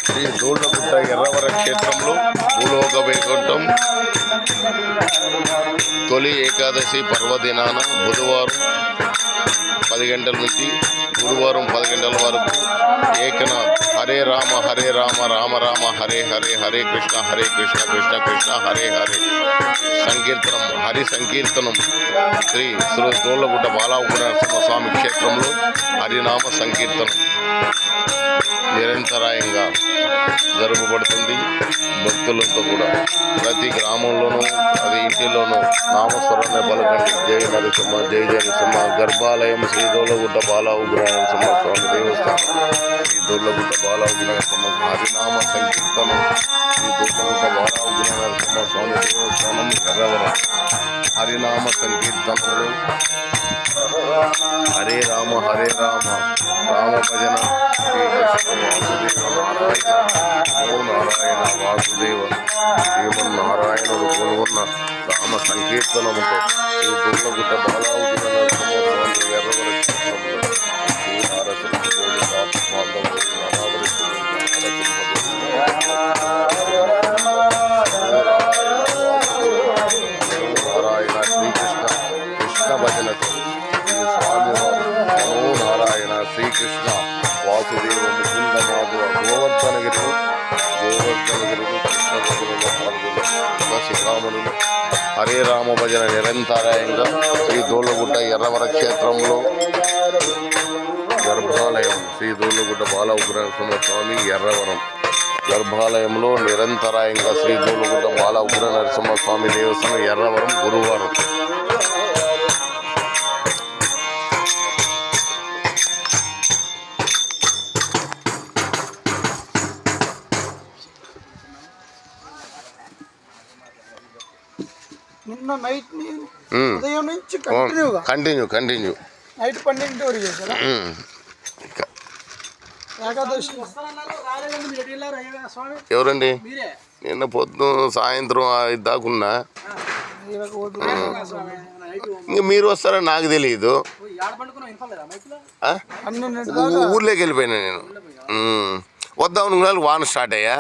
శ్రీ దూళ్ళగుట్ట ఎర్రవర క్షేత్రంలో భూలోక వైకుంఠం తొలి ఏకాదశి పర్వదినాన బుధవారం 10 గంటల నుంచి గురువారం 10 గంటల వరకు ఏకనాథ్ హరే రామ రామ రామ హరే హరే హరే కృష్ణ కృష్ణ కృష్ణ హరే హరే సంకీర్తనం హరి సంకీర్తనం శ్రీ దూళ్ళగుట్ట బాలానరసింహ స్వామి క్షేత్రంలో హరినామ సంకీర్తనం నిరంతరాయంగా జరుపబడుతుంది. భక్తులతో కూడా ప్రతి గ్రామంలోనూ ప్రతి ఇంటిలోనూ నామస్వరాన్ని పలకండి. జై నరసింహ జై నరసింహ. గర్భాలయం శ్రీ దూళ్ళగుట్ట బాలానరసింహ స్వామి దేవస్థానం, శ్రీ దూళ్ళగుట్ట బాలానరసింహ హరినామ సంకీర్తనం, శ్రీ దూళ్ళగుట్ట బాలానరసింహ స్వామి దేవస్థానం ఎర్రవరం. హరినామ సంకీర్తనలు హరే రామ రామ భజన నారాయణ వాసుదేవ శ్రీమన్నారాయణుడు కొనుగొన్న రామ సంకీర్తనముతో శ్రీ దూళ్ళగుట్ట బాలానరసింహ ఎర్రవర క్షేత్రంలో నారాయణ శ్రీకృష్ణ కృష్ణ భజనతో శ్రీ స్వామివారు నమో నారాయణ శ్రీకృష్ణ వాసుదేవ ముకుంద మాధవ గోవర్ధనగిరులు కృష్ణ భజనలో పాల్గొన్న శ్రీరాములు హరే రామ భజన నిరంతరాయంగా శ్రీ దూళ్ళగుట్ట ఎర్రవర క్షేత్రంలో గర్భాలయం శ్రీ దూళ్ళగుట్ట బాలానరసింహ స్వామి ఎర్రవరం గర్భాలయంలో నిరంతరాయంగా శ్రీ దూళ్ళగుట్ట బాలానరసింహ స్వామి దేవస్థానం ఎర్రవరం గురువారం. నిన్న నైట్ ఉదయం నుంచి కంటిన్యూ నైట్ 12 వరకు చేశారా? ఏకాదశి ఎవరండి? నిన్న పొద్దున సాయంత్రం 5 దాకున్నా. ఇంకా మీరు వస్తారని నాకు తెలియదు. ఊర్లోకి వెళ్ళిపోయినా నేను. వద్దామని వాన స్టార్ట్ అయ్యా.